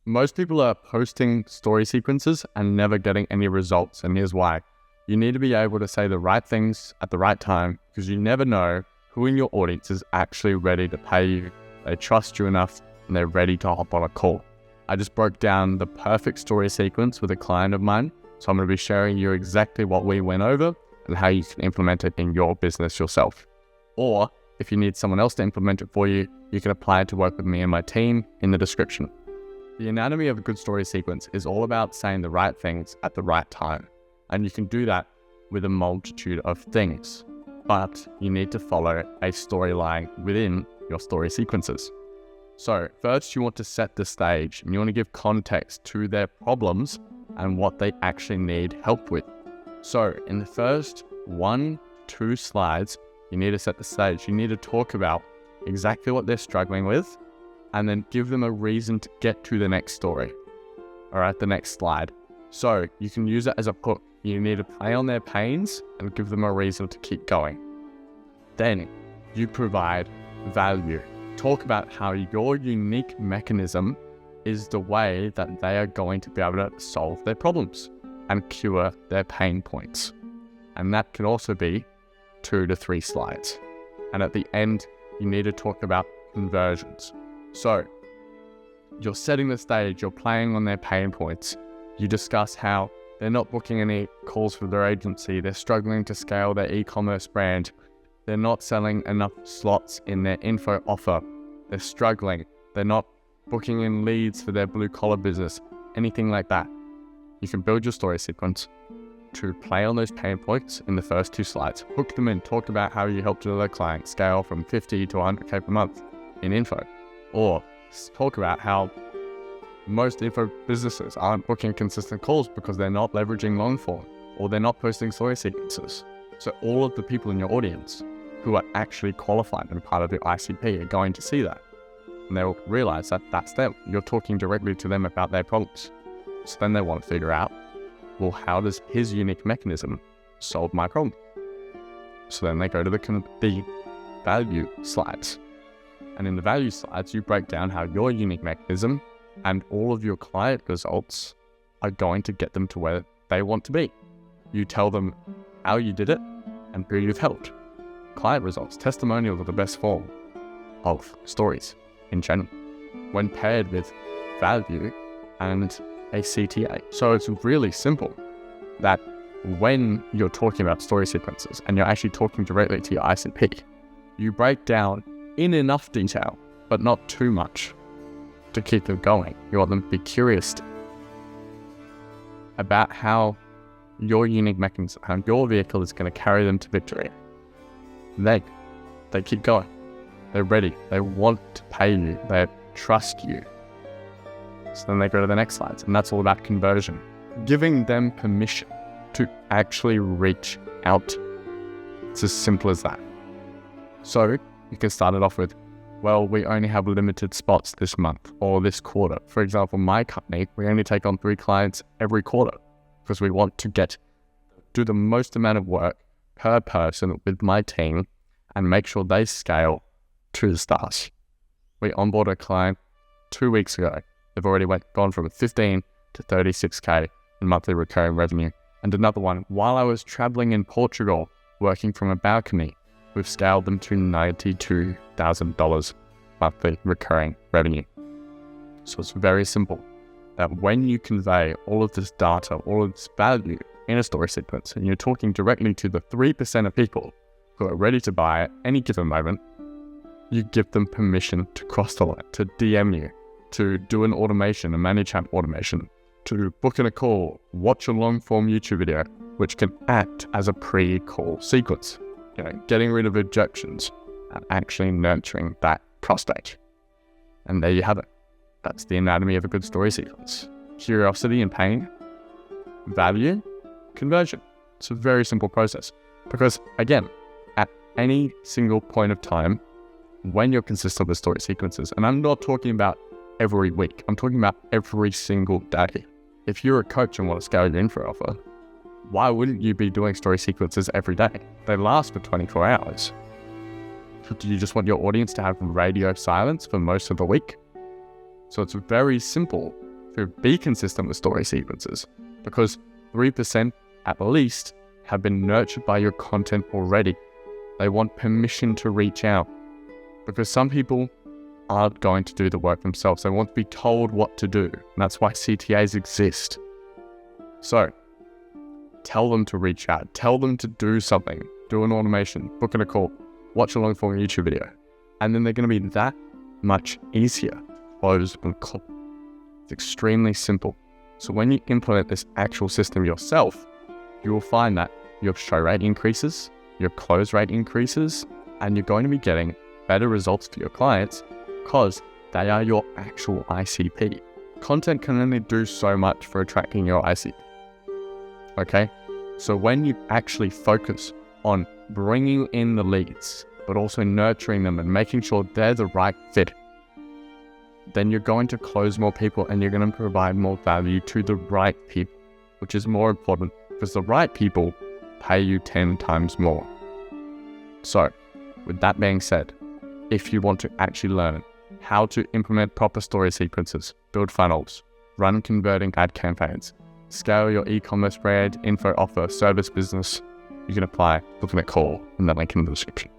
Most people are posting story sequences and never getting any results, and here's why. You need to be able to say the right things at the right time, because you never know who in your audience is actually ready to pay you. They trust you enough and they're ready to hop on a call. I just broke down the perfect story sequence with a client of mine, so I'm going to be sharing you exactly what we went over and how you can implement it in your business yourself. Or if you need someone else to implement it for you, you can apply it to work with me and my team in the description. The anatomy of a good story sequence is all about saying the right things at the right time. And you can do that with a multitude of things. But you need to follow a storyline within your story sequences. So first you want to set the stage and you want to give context to their problems and what they actually need help with. So in the first 1-2 slides, you need to set the stage. You need to talk about exactly what they're struggling with and then give them a reason to get to the next story, or at the next slide. So you can use it as a hook. You need to play on their pains and give them a reason to keep going. Then you provide value. Talk about how your unique mechanism is the way that they are going to be able to solve their problems and cure their pain points. And that can also be 2 to 3 slides. And at the end, you need to talk about conversions. So you're setting the stage, you're playing on their pain points. You discuss how they're not booking any calls for their agency. They're struggling to scale their e-commerce brand. They're not selling enough slots in their info offer. They're struggling. They're not booking in leads for their blue collar business, anything like that. You can build your story sequence to play on those pain points in the first 2 slides. Hook them in, talk about how you helped another client scale from 50 to 100K per month in info. Or talk about how most info businesses aren't booking consistent calls because they're not leveraging long form or they're not posting story sequences. So all of the people in your audience who are actually qualified and part of your ICP are going to see that. And they'll realize that that's them. You're talking directly to them about their problems. So then they want to figure out, well, how does his unique mechanism solve my problem? So then they go to the value slides. And in the value slides, you break down how your unique mechanism and all of your client results are going to get them to where they want to be. You tell them how you did it and who you've helped. Client results, testimonials are the best form of stories in general, when paired with value and a CTA. So it's really simple that when you're talking about story sequences and you're actually talking directly to your ICP, you break down in enough detail, but not too much to keep them going. You want them to be curious about how your unique mechanism, how your vehicle is going to carry them to victory. They keep going. They're ready. They want to pay you. They trust you. So then they go to the next slides, and that's all about conversion. Giving them permission to actually reach out. It's as simple as that. So you can start it off with, well, we only have limited spots this month or this quarter. For example, my company, we only take on 3 clients every quarter because we want to do the most amount of work per person with my team and make sure they scale to the stars. We onboarded a client 2 weeks ago. They've already gone from 15 to 36K in monthly recurring revenue. And another one, while I was traveling in Portugal, working from a balcony, we've scaled them to $92,000 monthly recurring revenue. So it's very simple that when you convey all of this data, all of this value in a story sequence, and you're talking directly to the 3% of people who are ready to buy at any given moment, you give them permission to cross the line, to DM you, to do an automation, a managed app automation, to book in a call, watch a long form YouTube video, which can act as a pre-call sequence. Getting rid of objections and actually nurturing that prospect. And there you have it. That's the anatomy of a good story sequence. Curiosity and pain, value, conversion. It's a very simple process because, again, at any single point of time, when you're consistent with story sequences, and I'm not talking about every week, I'm talking about every single day. If you're a coach and want to scale your info offer, why wouldn't you be doing story sequences every day? They last for 24 hours. Do you just want your audience to have radio silence for most of the week? So it's very simple to be consistent with story sequences, because 3% at least have been nurtured by your content already. They want permission to reach out, because some people aren't going to do the work themselves. They want to be told what to do. And that's why CTAs exist. So tell them to reach out. Tell them to do something. Do an automation, book in a call, watch a long form YouTube video. And then they're going to be that much easier to close and call. It's extremely simple. So when you implement this actual system yourself, you will find that your show rate increases, your close rate increases, and you're going to be getting better results for your clients because they are your actual ICP. Content can only do so much for attracting your ICP. Okay? So when you actually focus on bringing in the leads, but also nurturing them and making sure they're the right fit, then you're going to close more people and you're going to provide more value to the right people, which is more important because the right people pay you 10 times more. So with that being said, if you want to actually learn how to implement proper story sequences, build funnels, run converting ad campaigns, scale your e-commerce brand, info offer, service business, you can apply, book in a call, and the link in the description.